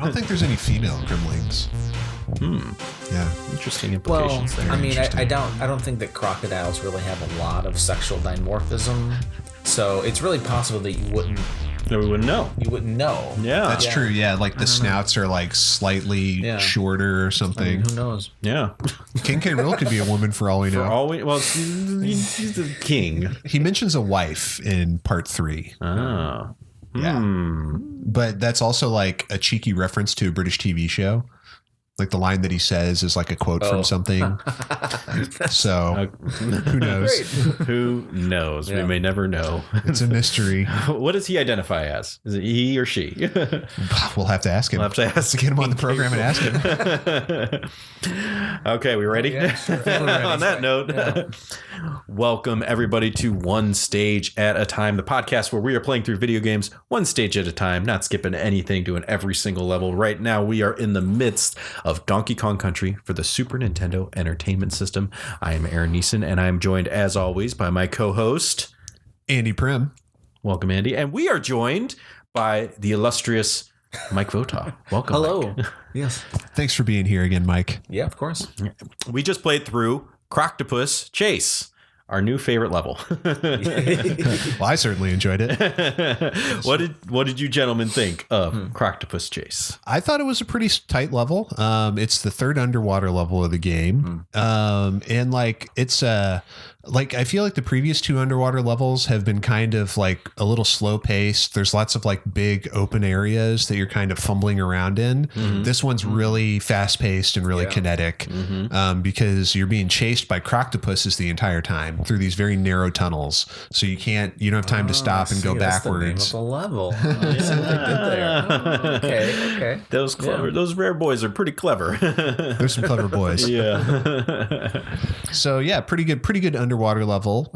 I don't think there's any female gremlins. Yeah. Interesting implications there. I mean, I don't think that crocodiles really have a lot of sexual dimorphism, so it's really possible that you wouldn't. No, we wouldn't know. You wouldn't know. Yeah, that's true. Yeah, like the snouts are like slightly shorter or something. I mean, who knows? Yeah, King K. Rool could be a woman for all we know. Well, he's the king. He mentions a wife in part 3. Oh, yeah. But that's also like a cheeky reference to a British TV show. Like the line that he says is like a quote from something. So who knows? Who knows? Yeah. We may never know. It's a mystery. What does he identify as? Is it he or she? We'll have to ask him. We'll have to ask. Get him on the program and ask him. Okay, we ready? Yeah, sure. On that note, welcome everybody to One Stage at a Time, the podcast where we are playing through video games one stage at a time, not skipping anything, doing every single level. Right now, we are in the midst of Donkey Kong Country for the Super Nintendo Entertainment System. I am Aaron Neeson, and I am joined, as always, by my co-host, Andy Prim. Welcome, Andy. And we are joined by the illustrious Mike Votaw. Welcome. Hello. Mike. Yes. Thanks for being here again, Mike. Yeah, of course. We just played through Croctopus Chase, our new favorite level. Well, I certainly enjoyed it. What did you gentlemen think of Croctopus Chase? I thought it was a pretty tight level. It's the third underwater level of the game. And like it's like I feel like the previous 2 underwater levels have been kind of like a little slow paced. There's lots of like big open areas that you're kind of fumbling around in. This one's really fast paced and really kinetic because you're being chased by croctopuses the entire time through these very narrow tunnels. So you don't have time to stop and go backwards. That's the name of the level. I see what they did there. Okay. Those rare boys are pretty clever. There's some clever boys. Yeah. So yeah, pretty good underwater level.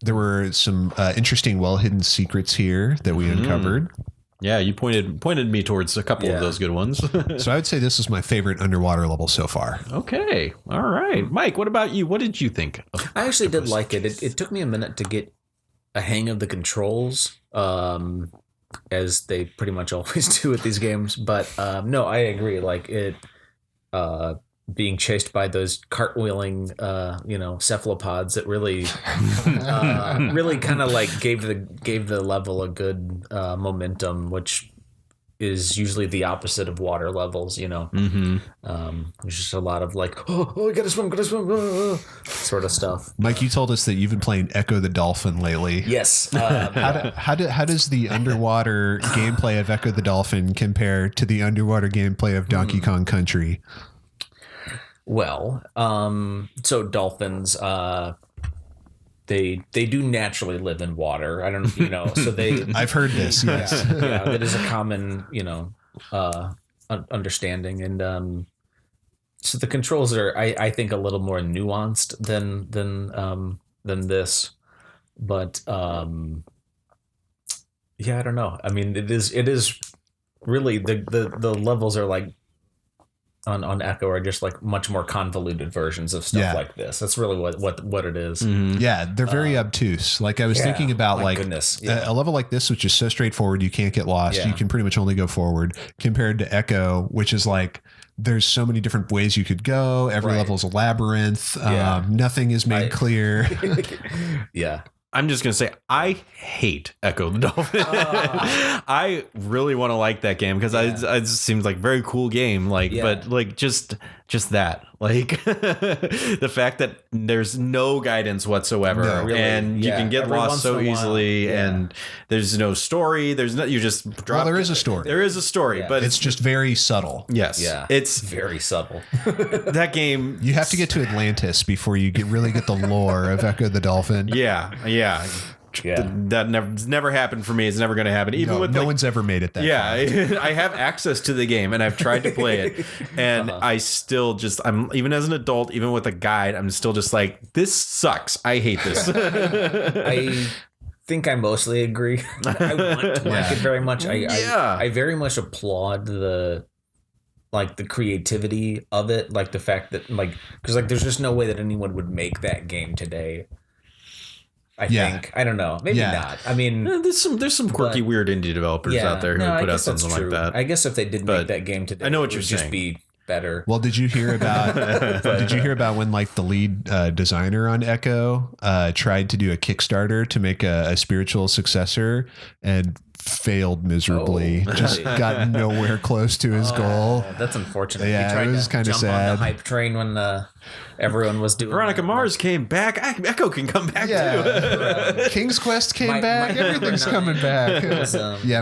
There were some interesting, well-hidden secrets here that we uncovered. Yeah, you pointed me towards a couple of those good ones. So I would say this is my favorite underwater level so far. Okay, all right, Mike. What about you? What did you think? I actually did like it. It took me a minute to get a hang of the controls, as they pretty much always do with these games. But no, I agree. Like it. Being chased by those cartwheeling, cephalopods that really, really kind of like gave the level a good momentum, which is usually the opposite of water levels. There's just a lot of like, oh, gotta swim, sort of stuff. Mike, you told us that you've been playing Ecco the Dolphin lately. Yes. How does the underwater gameplay of Ecco the Dolphin compare to the underwater gameplay of Donkey Kong Country? Well, so dolphins, they do naturally live in water. I don't, so they. I've heard this. Yes, yeah, that is a common, understanding, and so the controls are, I think, a little more nuanced than this, but yeah, I don't know. I mean, it is really the levels are like. On Echo are just like much more convoluted versions of stuff like this. That's really what it is. Yeah, they're very obtuse. Like I was thinking about like a level like this, which is so straightforward, you can't get lost. You can pretty much only go forward, compared to Echo, which is like there's so many different ways you could go. Every level's a labyrinth. Nothing is made clear. Yeah. I'm just going to say, I hate Ecco the Dolphin. I really want to like that game because it seems like a very cool game. But like just that, like the fact that there's no guidance whatsoever and you can get lost so easily and there's no story. There's no, you just drop. Well, there is a story. There is a story, but it's just very subtle. Yes. Yeah. It's very subtle. That game. You have to get to Atlantis before you really get the lore of Ecco the Dolphin. Yeah. That never happened for me. It's never going to happen. Even with no one's ever made it that far. I have access to the game and I've tried to play it and I still I'm even as an adult, even with a guide, I'm still just like, this sucks. I hate this. I think I mostly agree. I want to like it very much. I very much applaud the creativity of it. Like the fact that because there's just no way that anyone would make that game today. I think. I don't know. Maybe not. I mean, there's some quirky, weird indie developers out there who put out something like that. I guess if they did make that game today, I know what you're saying. Just be better. Well, did you hear about when like the lead designer on Ecco tried to do a Kickstarter to make a spiritual successor and failed miserably? Just got nowhere close to his goal. That's unfortunate. Yeah, it was kind of sad. On the hype train when everyone was doing. Veronica Mars came back. Ecco can come back too. King's Quest came back. Everything's coming back.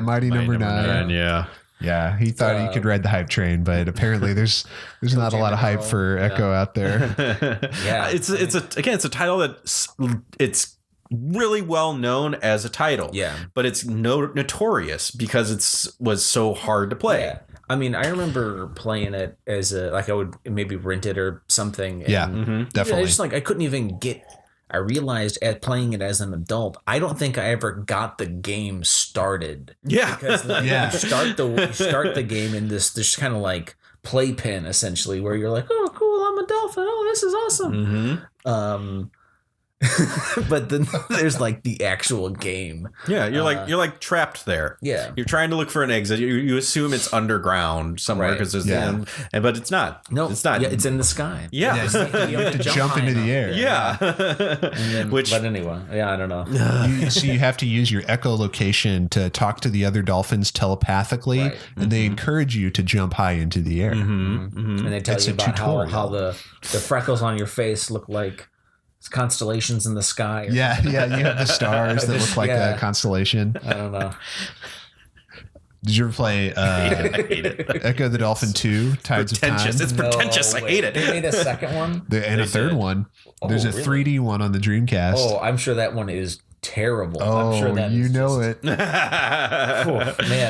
Mighty Number 9. Yeah, he thought he could ride the hype train, but apparently there's not a lot of hype for Ecco out there. It's a title that it's really well known as a title. Yeah, but it's notorious because was so hard to play. Yeah. I mean, I remember playing it as I would maybe rent it or something. And definitely. It's just like I couldn't even get. I realized at playing it as an adult, I don't think I ever got the game started. Yeah, because you start the game in this kind of like playpen essentially, where you're like, oh, cool, I'm a dolphin. Oh, this is awesome. But then there's like the actual game. Yeah, you're like trapped there. Yeah, you're trying to look for an exit. You assume it's underground somewhere because there's but it's not. No, it's not. Yeah, it's in the sky. Yeah, you have to jump into the air. Yeah, but anyway, I don't know. You have to use your echolocation to talk to the other dolphins telepathically, and they encourage you to jump high into the air. And they tell you about how the freckles on your face look like constellations in the sky. You have the stars that look like a constellation. I don't know. Did you ever play Ecco the Dolphin 2, Tides of Time? It's pretentious. I hate it. They made a second one? And a third one. There's a 3D one on the Dreamcast. Oh, I'm sure that one is terrible. Oh, I'm sure that you know it. Man,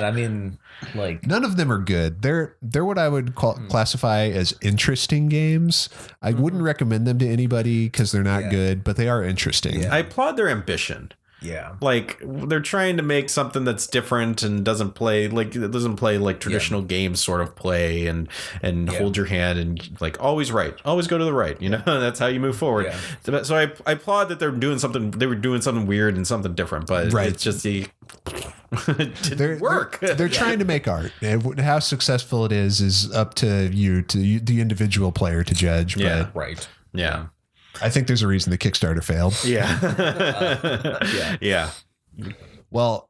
I mean, like... None of them are good. They're what I would classify as interesting games. I wouldn't recommend them to anybody because they're not good, but they are interesting. I applaud their ambition. Yeah, like they're trying to make something that's different and doesn't play like traditional games sort of play and hold your hand and like always go to the right, you know. That's how you move forward. So I applaud that they were doing something weird and something different, but it's just it didn't work. They're trying to make art. How successful it is up to you, the individual player, to judge. Yeah, but yeah. I think there's a reason the Kickstarter failed. Yeah. Well,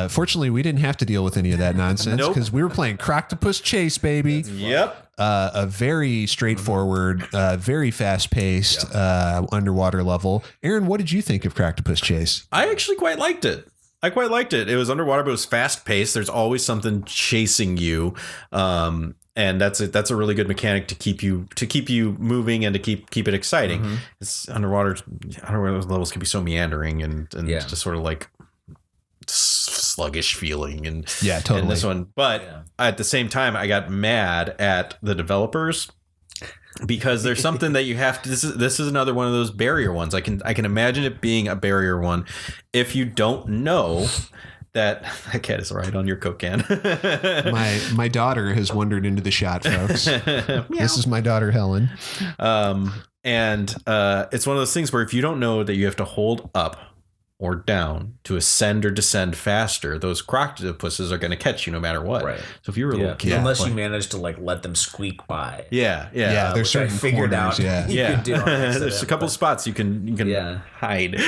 fortunately, we didn't have to deal with any of that nonsense because we were playing Croctopus Chase, baby. Yep. A very straightforward, very fast-paced underwater level. Aaron, what did you think of Croctopus Chase? I actually quite liked it. It was underwater, but it was fast-paced. There's always something chasing you. And that's a really good mechanic to keep you moving and to keep it exciting. It's underwater levels can be so meandering and just sort of like sluggish feeling and totally in this one. But at the same time, I got mad at the developers because there's something that you have to. This is another one of those barrier ones. I can imagine it being a barrier one if you don't know. That cat is right on your Coke can. My daughter has wandered into the shot, folks. This is my daughter, Helen. And it's one of those things where if you don't know that you have to hold up or down to ascend or descend faster, those croctopuses are going to catch you no matter what. Right. So if you were a little kid, unless you manage to like let them squeak by. Yeah. There's certain figured out. Yeah. There's a couple spots you can hide.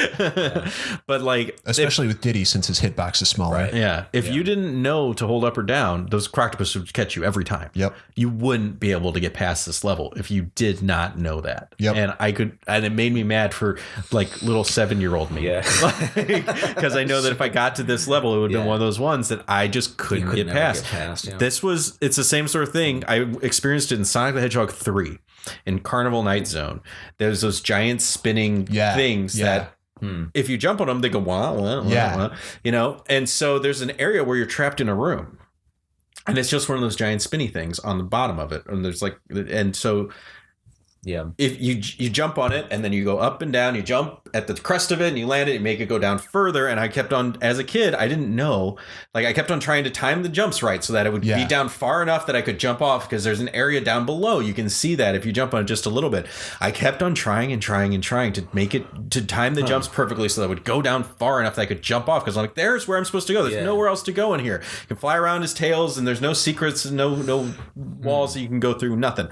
But like, especially with Diddy, since his hitbox is smaller. Right. Yeah. If you didn't know to hold up or down, those croctopuses would catch you every time. Yep. You wouldn't be able to get past this level if you did not know that. Yep. And it made me mad for like little 7-year-old me. Yeah. Because I know that if I got to this level, it would have been one of those ones that I just couldn't get past. It's the same sort of thing. I experienced it in Sonic the Hedgehog 3 in Carnival Night Zone. There's those giant spinning things that if you jump on them, they go wah, wah, wah, wah, you know. And so there's an area where you're trapped in a room, and it's just one of those giant spinny things on the bottom of it. And there's so if you jump on it and then you go up and down, you jump at the crest of it and you land it, you make it go down further. And I kept on, as a kid, I didn't know, like I kept on trying to time the jumps right so that it would be down far enough that I could jump off, because there's an area down below. You can see that if you jump on it just a little bit. I kept on trying to make it, to time the jumps perfectly so that it would go down far enough that I could jump off, because I'm like, there's where I'm supposed to go. There's nowhere else to go in here. You can fly around his tails and there's no secrets and no walls that you can go through, nothing.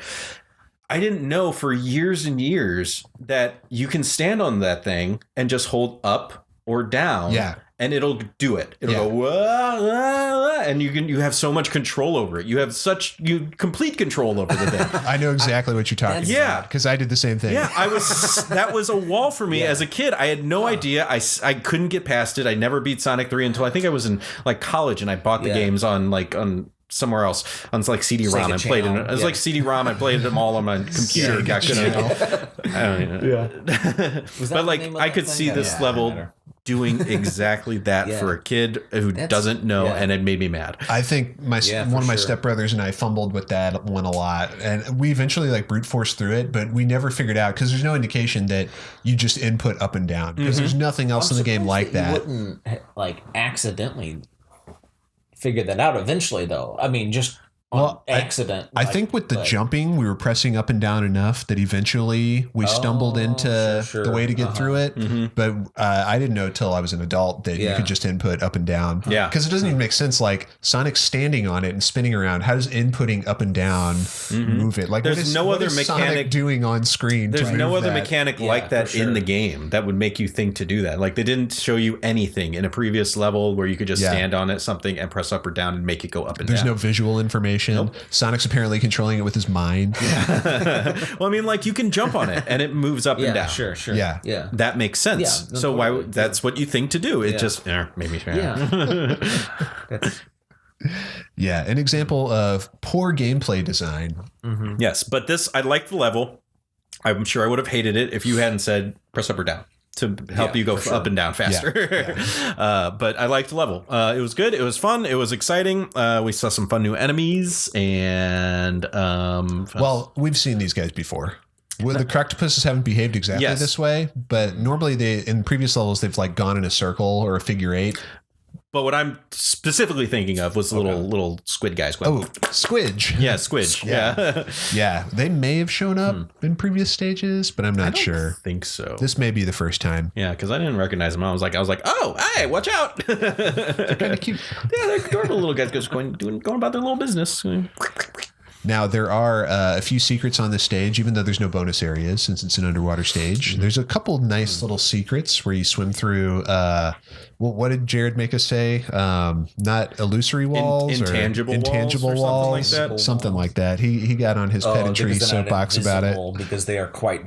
I didn't know for years and years that you can stand on that thing and just hold up or down. Yeah. And it'll do it. It'll go, wah, wah, wah, and you have so much control over it. You have complete control over the thing. I know exactly what you're talking about, because I did the same thing. Yeah, that was a wall for me as a kid. I had no idea. I couldn't get past it. I never beat Sonic 3 until I think I was in like college, and I bought the games on somewhere else on like CD-ROM. I played it. It was like CD-ROM. I played them all on my computer. I don't know. But like I could see this level doing exactly that for a kid who doesn't know, and it made me mad. I think one of my stepbrothers and I fumbled with that one a lot, and we eventually like brute forced through it, but we never figured out, because there's no indication that you just input up and down, because there's nothing else in the game like that. You wouldn't like accidentally figure that out eventually, though. I mean, just on accident. I think with the jumping, we were pressing up and down enough that eventually we stumbled into the way to get through it. Mm-hmm. But I didn't know till I was an adult that you could just input up and down. Yeah. Because it doesn't even make sense. Like Sonic's standing on it and spinning around. How does inputting up and down move it? Like there's no other mechanic Sonic doing on screen. There's no other mechanic like that in the game that would make you think to do that. Like they didn't show you anything in a previous level where you could just stand on it, something, and press up or down and make it go up and down. There's no visual information. Nope. Sonic's apparently controlling it with his mind. Well, I mean, like you can jump on it and it moves up and down. Sure. Yeah. That makes sense. Yeah, so why? That's what you think to do. It just made me mad. Yeah. An example of poor gameplay design. Mm-hmm. Yes, but this, I like the level. I'm sure I would have hated it if you hadn't said press up or down to help you go up and down faster. But I liked the level. It was good. It was fun. It was exciting. We saw some fun new enemies, and well, we've seen these guys before. Well, the Croctopuses haven't behaved exactly this way, but normally in previous levels they've like gone in a circle or a figure eight. But what I'm specifically thinking of was the little squid guys. Oh, Squidge. Yeah, Squidge. Yeah. Yeah. They may have shown up in previous stages, but I'm not sure. I think so. This may be the first time. Yeah, because I didn't recognize them. I was like, oh, hey, watch out. They're kind of cute. Yeah, they're adorable little guys just going about their little business. Now, there are a few secrets on this stage, even though there's no bonus areas since it's an underwater stage. Mm-hmm. There's a couple nice little secrets where you swim through. What did Jared make us say? Not illusory walls, intangible walls, something like that. He got on his pedantry soapbox about it because they are quite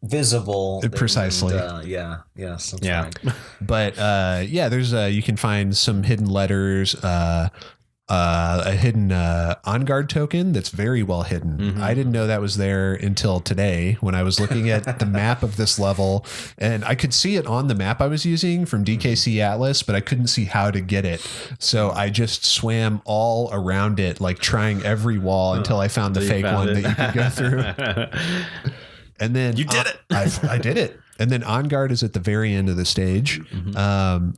visible. Precisely. Yes. Yeah. Right. But there's you can find some hidden letters. A hidden on-guard token that's very well hidden. Mm-hmm. I didn't know that was there until today when I was looking at the map of this level, and I could see it on the map I was using from DKC Atlas, but I couldn't see how to get it. So I just swam all around it, like trying every wall until I found the fake one that you could go through. And then you did it. I did it. And then on-guard is at the very end of the stage. Mm-hmm.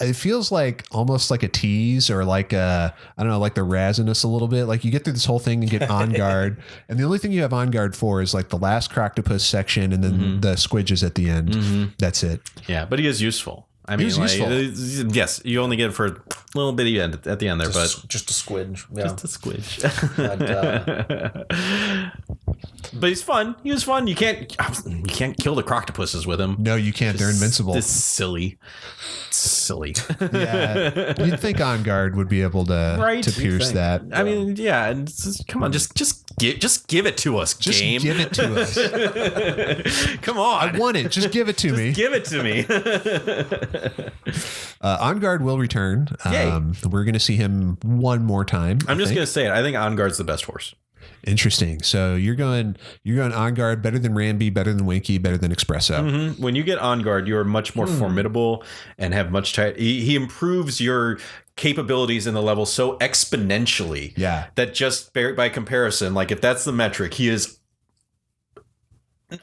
It feels like almost like a tease or like I don't know, like the Razinus a little bit. Like you get through this whole thing and get on guard, and the only thing you have on guard for is like the last Croctopus section and then the squidges at the end. Mm-hmm. That's it. Yeah, but he is useful. I mean, useful. Yes, you only get it for a little bitty end at the end there, but just a squidge. Yeah. Just a squidge. But he's fun. He was fun. You can't kill the Croctopuses with him. No, you can't. They're invincible. It's silly. Yeah, you'd think On Guard would be able to pierce that. I mean, yeah. Come on, just give it to us. Just game. Give it to us. Come on, I want it. Just give it to me. Give it to me. On Guard will return. We're going to see him one more time. I'm just going to say it. I think On Guard's the best horse. Interesting. So you're going On Guard, better than Rambi, better than Winky, better than Espresso. Mm-hmm. When you get On Guard, you are much more formidable and have much tight. He improves your capabilities in the level so exponentially. Yeah. That just by comparison, like if that's the metric, he is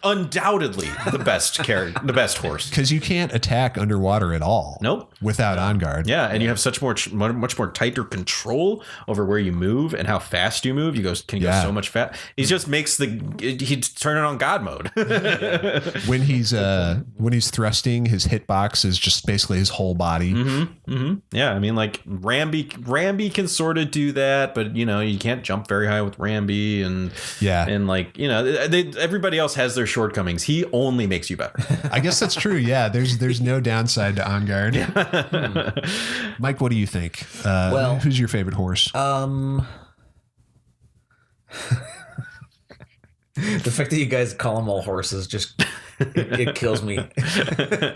undoubtedly the best horse. Because you can't attack underwater at all. Nope. Without on guard. Yeah, and you have much more tighter control over where you move and how fast you move. Go so much fast. He just makes he's turning on God mode. When he's thrusting, his hitbox is just basically his whole body. Yeah, I mean, like Rambi can sort of do that, but you can't jump very high with Rambi, and everybody else has their shortcomings. He only makes you better. I guess that's true. Yeah, there's no downside to on guard. Mike, what do you think? Who's your favorite horse? The fact that you guys call them all horses just it kills me. They're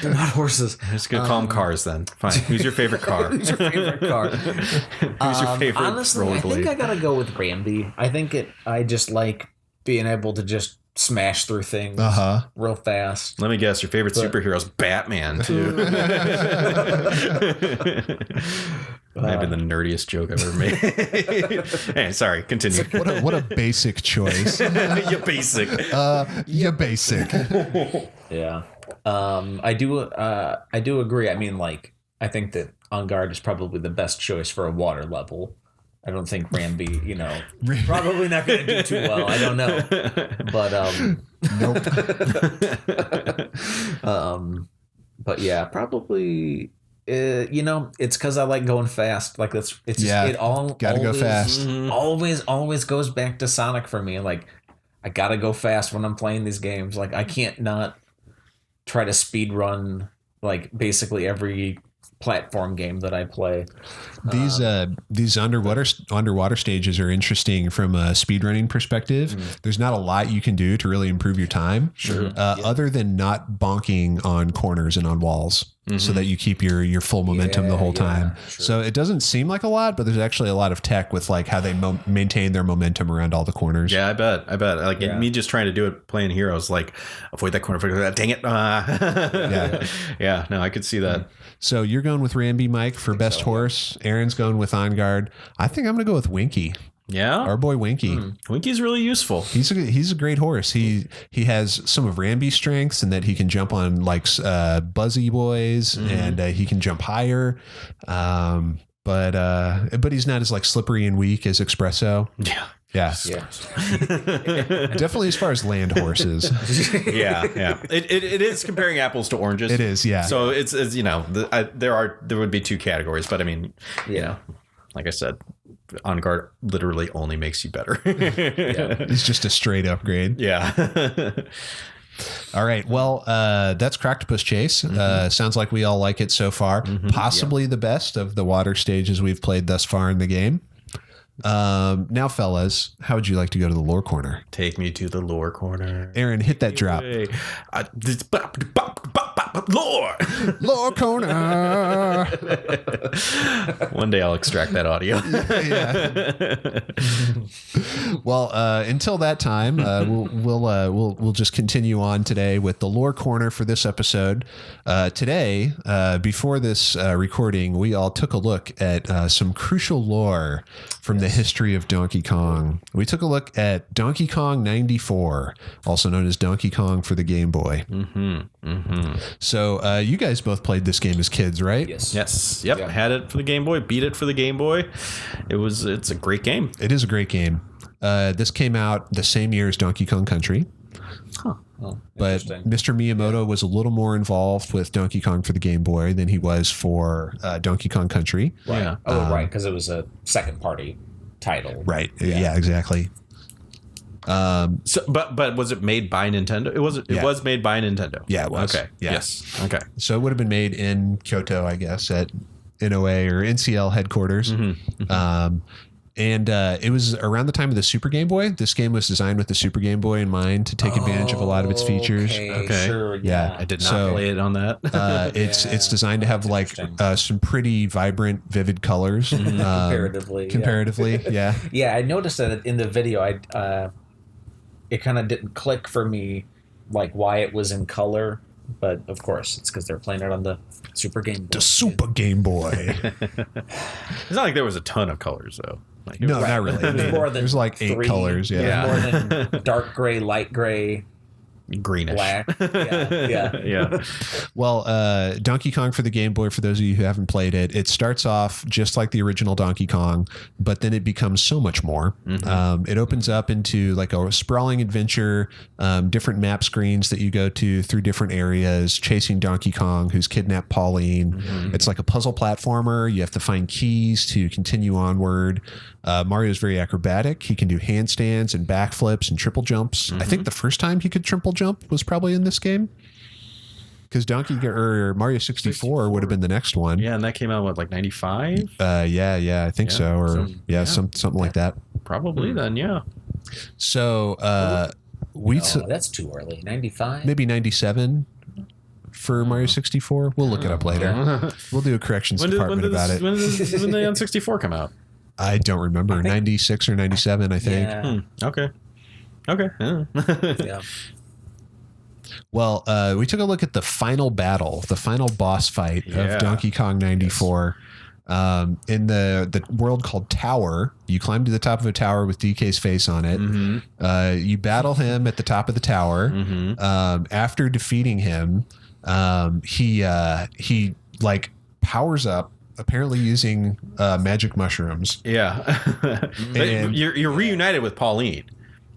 not horses. I'm just gonna call them cars then. Fine. Who's your favorite car? Who's your favorite car? Who's your favorite? Honestly, I think I gotta go with Rambi. I just like being able to just smash through things real fast. Let me guess, your favorite superhero is Batman too. Might have been the nerdiest joke I've ever made. Hey, sorry, continue. What a basic choice. You basic. You basic. Yeah. I do agree. I mean, like, I think that On Guard is probably the best choice for a water level. I don't think Rambi, probably not going to do too well. I don't know. But nope. But yeah, probably it's because I like going fast. Like it all gotta go fast. Always goes back to Sonic for me. Like I gotta go fast when I'm playing these games. Like I can't not try to speed run like basically every platform game that I play. These underwater stages are interesting from a speedrunning perspective. There's not a lot you can do to really improve your time, other than not bonking on corners and on walls, so that you keep your full momentum the whole time. Sure. So it doesn't seem like a lot, but there's actually a lot of tech with like how they maintain their momentum around all the corners. Yeah, I bet. Like me just trying to do it playing Heroes, like avoid that corner, dang it. Yeah, no, I could see that. So you're going with Rambi, Mike, for best horse. Aaron's going with On Guard. I think I'm going to go with Winky. Yeah, our boy Winky. Winky's really useful. He's a great horse. He has some of Rambi's strengths in that he can jump on like buzzy boys, and he can jump higher. But he's not as like slippery and weak as Espresso. Yeah. Definitely as far as land horses. Yeah. It is comparing apples to oranges. It is, yeah. So it's there would be two categories, but I mean, like I said, On Guard literally only makes you better. It's just a straight upgrade. Yeah. All right. Well, that's Croctopus Chase. Sounds like we all like it so far. Possibly the best of the water stages we've played thus far in the game. Now, fellas, how would you like to go to the lore corner? Take me to the lore corner. Aaron, hit that drop. Lore corner. One day I'll extract that audio. Well, until that time, we'll just continue on today with the lore corner for this episode. Today, before this recording, we all took a look at some crucial lore from the history of Donkey Kong. We took a look at Donkey Kong 94, also known as Donkey Kong for the Game Boy. So you guys both played this game as kids, right? Yes. Yep. Yeah. Had it for the Game Boy. Beat it for the Game Boy. It's a great game. It is a great game. This came out the same year as Donkey Kong Country. Well, but Mr. Miyamoto was a little more involved with Donkey Kong for the Game Boy than he was for Donkey Kong Country. Right. Yeah. Right, because it was a second party title. Right. Yeah, exactly. But was it made by Nintendo? It was made by Nintendo. Yeah, it was. Okay. Yeah. Yes. Okay. So it would have been made in Kyoto, I guess, at NOA or NCL headquarters. And it was around the time of the Super Game Boy. This game was designed with the Super Game Boy in mind to take advantage of a lot of its features. Okay. Sure, yeah. I did not play it on that. It's designed to have like some pretty vibrant, vivid colors. Comparatively, yeah. Yeah, I noticed that in the video, it kind of didn't click for me, like why it was in color. But of course, it's because they're playing it on the Super Game Boy. The Super Game Boy. It's not like there was a ton of colors though. Like, No, not really. There's more than There's like 8 3. colors. Yeah. More than dark gray, light gray, greenish. black. Yeah. Yeah. Well, Donkey Kong for the Game Boy, for those of you who haven't played it, it starts off just like the original Donkey Kong, but then it becomes so much more. It opens up into like a sprawling adventure, different map screens that you go to through different areas, chasing Donkey Kong, who's kidnapped Pauline. It's like a puzzle platformer. You have to find keys to continue onward. Mario's very acrobatic. He can do handstands and backflips and triple jumps. I think the first time he could triple jump was probably in this game, because Mario 64 would have been the next one. Yeah, and that came out what, like 95? Yeah, I think so, or something like that. Probably then, yeah. So That's too early. 95. maybe 97 for Mario 64. We'll look it up later. We'll do a corrections department about it. When did the N64 come out? I don't remember. 96 or 97, I think. Yeah. Okay. Yeah. Yeah. Well, we took a look at the final battle, the final boss fight Yeah. of Donkey Kong 94. In the world called Tower. You climb to the top of a tower with DK's face on it. You battle him at the top of the tower. After defeating him, he like powers up, apparently using magic mushrooms. Yeah. And- you're reunited with Pauline.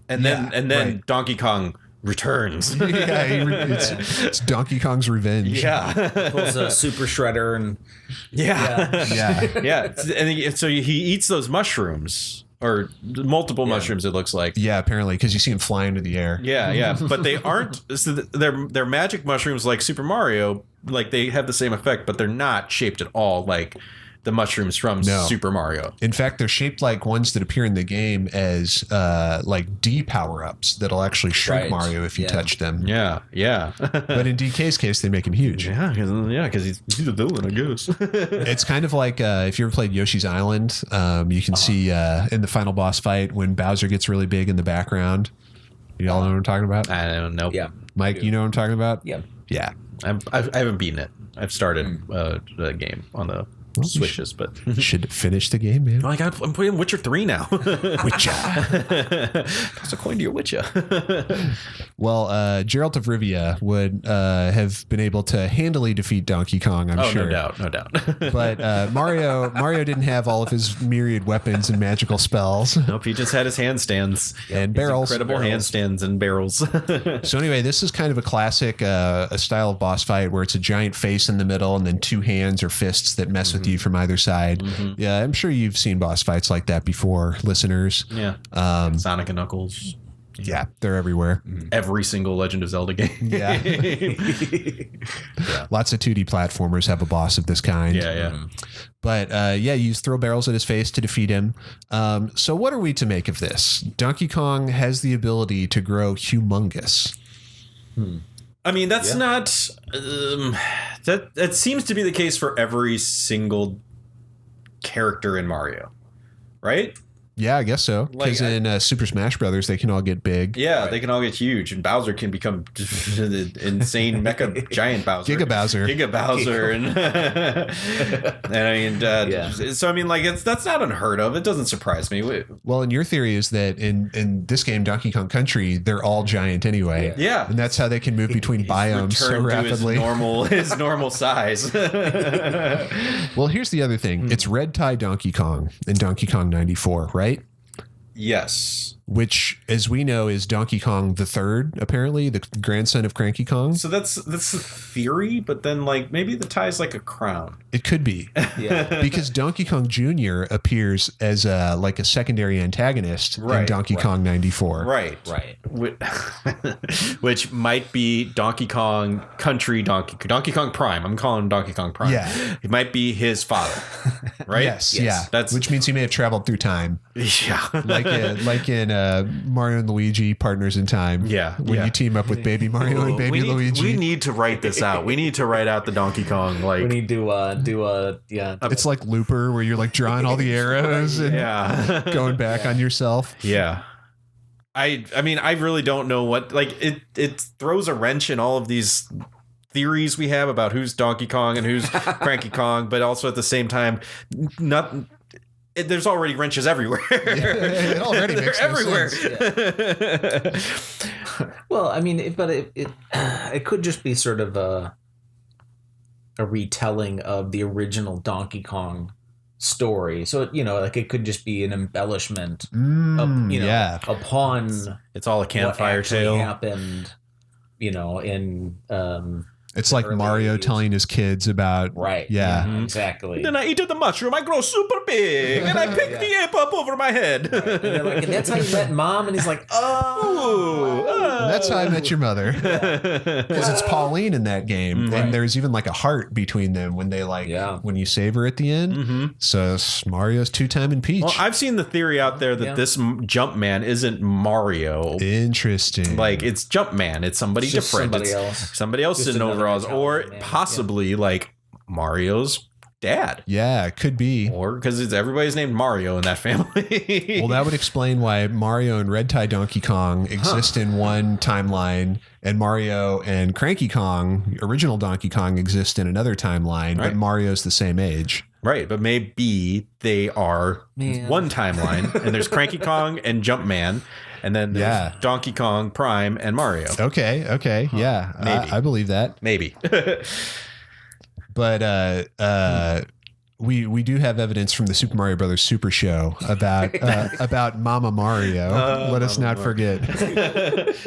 And then right. Donkey Kong returns. It's Donkey Kong's revenge. Yeah. Pulls a super shredder and Yeah. Yeah. And so he eats those mushrooms, or multiple mushrooms, it looks like. Yeah, apparently, because you see him fly into the air. Yeah. But they aren't, so they're magic mushrooms like Super Mario. Like they have the same effect, but they're not shaped at all like the mushrooms from Super Mario. In fact, they're shaped like ones that appear in the game as like D power-ups that'll actually shrink Mario if you touch them. Yeah. But in DK's case, they make him huge. Yeah, because he's a villain, I guess. It's kind of like if you ever played Yoshi's Island, you can see in the final boss fight when Bowser gets really big in the background. You all know what I'm talking about? I don't know. Yeah. Mike, you know what I'm talking about? Yeah. Yeah. I haven't beaten it. I've started the game on the Switches, but should finish the game, man. I'm playing Witcher 3 now. Witcher. Toss a coin to your Witcher. Well, Geralt of Rivia would have been able to handily defeat Donkey Kong, I'm sure. No doubt. But Mario didn't have all of his myriad weapons and magical spells. Nope, he just had his handstands. And barrels. Incredible handstands and barrels. So anyway, this is kind of a classic a style of boss fight where it's a giant face in the middle and then 2 hands or fists that mess with you from either side. Yeah, I'm sure you've seen boss fights like that before, listeners. Yeah. Sonic and Knuckles. Yeah, they're everywhere. Every single Legend of Zelda game. Yeah. Lots of 2D platformers have a boss of this kind. Yeah. But you use throw barrels at his face to defeat him. So what are we to make of this? Donkey Kong has the ability to grow humongous. I mean, that's not... that seems to be the case for every single character in Mario, right? Yeah, I guess so. Because in Super Smash Brothers, they can all get big. Yeah, they can all get huge, and Bowser can become insane mecha giant Bowser, Giga Bowser, and I mean, so I mean, like that's not unheard of. It doesn't surprise me. Well, and your theory is that in this game, Donkey Kong Country, they're all giant anyway. Yeah, and that's how they can move between biomes so rapidly. His normal size. Well, here's the other thing: it's Red Tie Donkey Kong in Donkey Kong 94, right? Yes. Which, as we know, is Donkey Kong the Third, apparently, the grandson of Cranky Kong. So that's the theory, but then like maybe the tie is like a crown. It could be. Yeah. Because Donkey Kong Jr. appears as like a secondary antagonist in Donkey Kong 94. Right. Which might be Donkey Kong Country, Donkey Kong Prime. I'm calling him Donkey Kong Prime. Yeah. It might be his father. Right? Yes. Yeah. Which means he may have traveled through time. Yeah. like in Mario and Luigi Partners in Time. Yeah. When you team up with Baby Mario and Baby Luigi. We need to write this out. We need to write out the Donkey Kong we need to do a It's like Looper where you're like drawing all the arrows and going back on yourself. Yeah. I mean I really don't know what, like it throws a wrench in all of these theories we have about who's Donkey Kong and who's Cranky Kong, but also at the same time, there's already wrenches everywhere. It already makes They're no everywhere. sense. Well, I mean, it could just be sort of a retelling of the original Donkey Kong story. So, like it could just be an embellishment upon It's all a campfire what actually tale. happened, in It's like early Mario 80s. telling his kids about right. Yeah. Exactly. Then I eat the mushroom, I grow super big, and I pick Yeah. the ape up over my head. Right. And they're like, and that's how you met Mom, and he's like, And that's how I met your mother. Because it's Pauline in that game, and there's even like a heart between them when they when you save her at the end. So it's Mario's two-time Peach. Well, I've seen the theory out there that this Jumpman isn't Mario. Interesting. Like it's Jumpman. It's somebody Just different. somebody It's else. somebody else Just in another overalls, or Italian man. possibly like Mario's dad. Yeah, it could be. Or because everybody's named Mario in that family. Well, that would explain why Mario and Red Tie Donkey Kong exist in one timeline, and Mario and Cranky Kong, original Donkey Kong, exist in another timeline, but Mario's the same age. Right, but maybe they are one timeline, and there's Cranky Kong and Jumpman, and then there's Donkey Kong, Prime, and Mario. Okay. Yeah, Maybe. I believe that. Maybe. But we do have evidence from the Super Mario Brothers Super Show about Mama Mario. Let us not forget.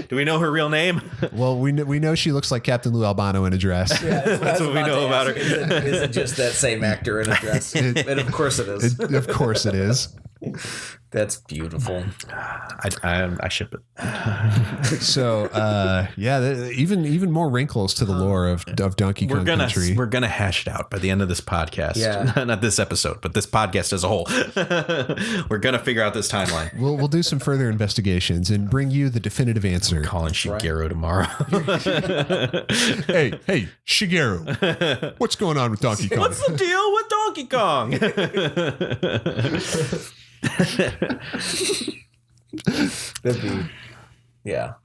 Do we know her real name? Well, we know she looks like Captain Lou Albano in a dress. That's what we know about her. Is it just that same actor in a dress? And of course it is. Of course it is. That's beautiful. I ship it. So even more wrinkles to the lore of Donkey Kong Country. We're gonna hash it out by the end of this podcast. Yeah. Not this episode, but this podcast as a whole. We're gonna figure out this timeline. We'll do some further investigations and bring you the definitive answer. Calling Shigeru tomorrow. Hey, Shigeru, what's going on with Donkey Kong? What's the deal with Donkey Kong? That'd be,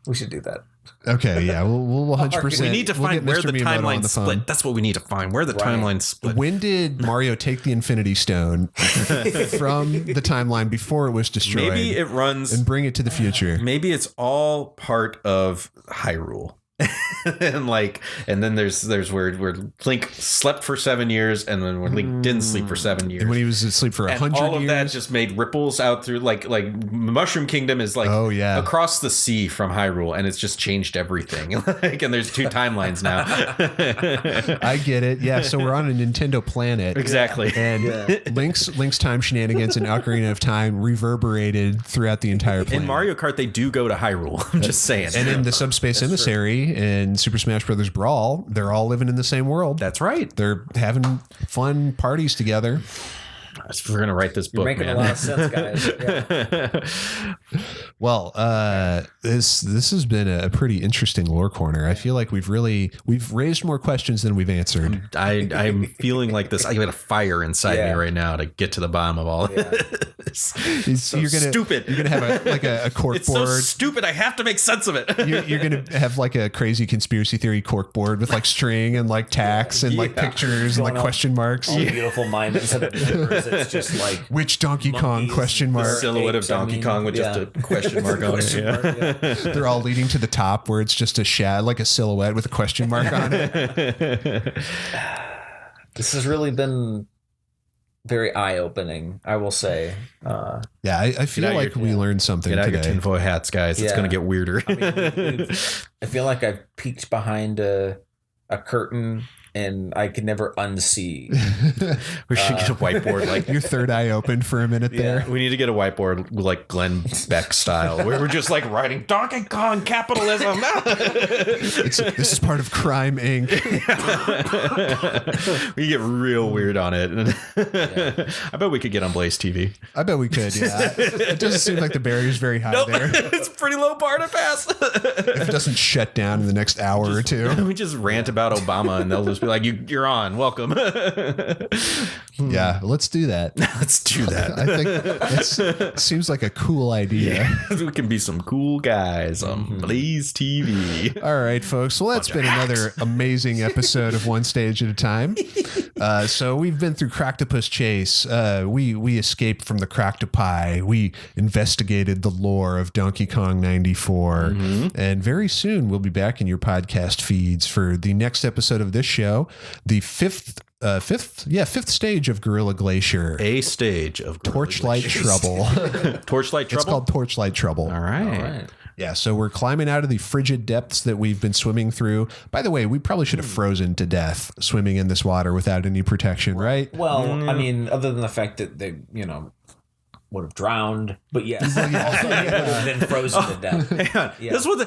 we should do that. Okay, yeah, we'll 100%. We need to find where the timeline split. split. That's what we need to find. Where the timeline split. When did Mario take the Infinity Stone from the timeline before it was destroyed? Maybe it runs and bring it to the future. Maybe it's all part of Hyrule. and then there's where Link slept for 7 years, and then where Link didn't sleep for 7 years. And when he was asleep for 100 years. All of that just made ripples out through like Mushroom Kingdom is like across the sea from Hyrule, and it's just changed everything. And there's two timelines now. I get it. Yeah, so we're on a Nintendo planet. Exactly. And Link's time shenanigans and Ocarina of Time reverberated throughout the entire planet. In Mario Kart, they do go to Hyrule. I'm just saying. And in the Subspace Emissary and Super Smash Brothers Brawl, they're all living in the same world. That's right. They're having fun parties together. We're gonna write this book, You're making man. a lot of sense, guys. Yeah. Well, this has been a pretty interesting lore corner. I feel like we've raised more questions than we've answered. I'm feeling like this. I got a fire inside me right now to get to the bottom of all this. It's so stupid. You're gonna have a cork it's board. So stupid. I have to make sense of it. You're gonna have like a crazy conspiracy theory cork board with like string and like tacks and like pictures and like question marks. All the beautiful minds of it. It's just like which Donkey Kong question mark? The silhouette of Donkey Kong with just a question mark on it. They're all leading to the top where it's just a shad, like a silhouette with a question mark on it. This has really been very eye-opening, I will say. I feel like we learned something today. Get out your today. tinfoil hats, guys. It's going to get weirder. I feel like I've peeked behind a curtain and I can never unsee. We should get a whiteboard like your third eye opened for a minute there. We need to get a whiteboard like Glenn Beck style, where we're just like writing Donkey Kong capitalism. This is part of Crime Inc. We get real weird on it. I bet we could get on Blaze TV. I bet we could. Yeah, it doesn't seem like the barrier's very high there. It's a pretty low bar to pass. If it doesn't shut down in the next hour or two, we just rant about Obama and they'll just just be like, you're on. Welcome. Yeah, let's do that. Let's do that. I think it seems like a cool idea. We can be some cool guys on Blaze TV. All right, folks. Well, that's been another amazing episode of One Stage at a Time. So we've been through Croctopus Chase. We escaped from the Croctopi. We investigated the lore of Donkey Kong 94. And very soon we'll be back in your podcast feeds for the next episode of this show, the fifth stage of Gorilla Glacier. A stage of Torchlight Trouble. Torchlight Trouble? It's called Torchlight Trouble. All right. Yeah, so we're climbing out of the frigid depths that we've been swimming through. By the way, we probably should have frozen to death swimming in this water without any protection, right? Well, I mean, other than the fact that they, would have drowned, but yes, also would have been frozen to death. Hang on. Yeah. This was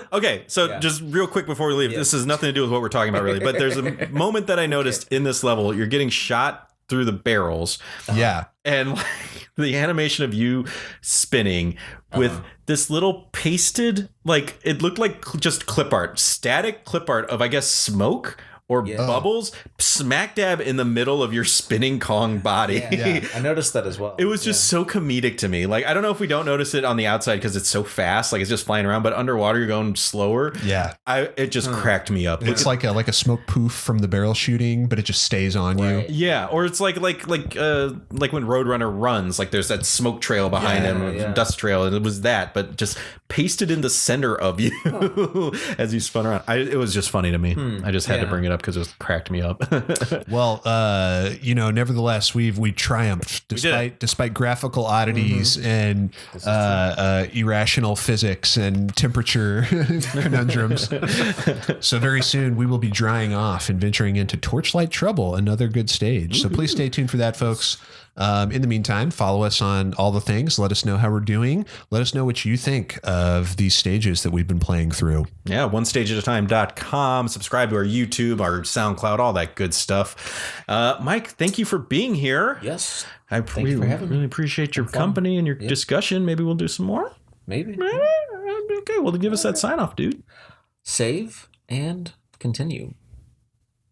just real quick before we leave. This has nothing to do with what we're talking about, really. But there's a moment that I noticed in this level. You're getting shot through the barrels. Yeah. And the animation of you spinning with this little pasted, it looked like just clip art, static clip art of, I guess, smoke or bubbles smack dab in the middle of your spinning Kong body. Yeah. I noticed that as well. It was just so comedic to me. I don't know if we don't notice it on the outside because it's so fast, it's just flying around, but underwater you're going slower. Yeah. It just cracked me up. It's like a smoke poof from the barrel shooting, but it just stays on you. Yeah, or it's like when Roadrunner runs, there's that smoke trail behind him, dust trail, and it was that, but just pasted in the center of you as you spun around. It was just funny to me. I just had to bring it up because it cracked me up. Well, nevertheless, we triumphed despite graphical oddities and irrational physics and temperature conundrums. So very soon we will be drying off and venturing into Torchlight Trouble, another good stage. So please stay tuned for that, folks. In the meantime, follow us on all the things. Let us know how we're doing. Let us know what you think of these stages that we've been playing through. Yeah, onestageatatime.com. Subscribe to our YouTube, our SoundCloud, all that good stuff. Mike, thank you for being here. Yes. Thank you for having me. Really appreciate your company and your discussion. Maybe we'll do some more. Maybe. Okay, well, give us that sign off, dude. Save and continue.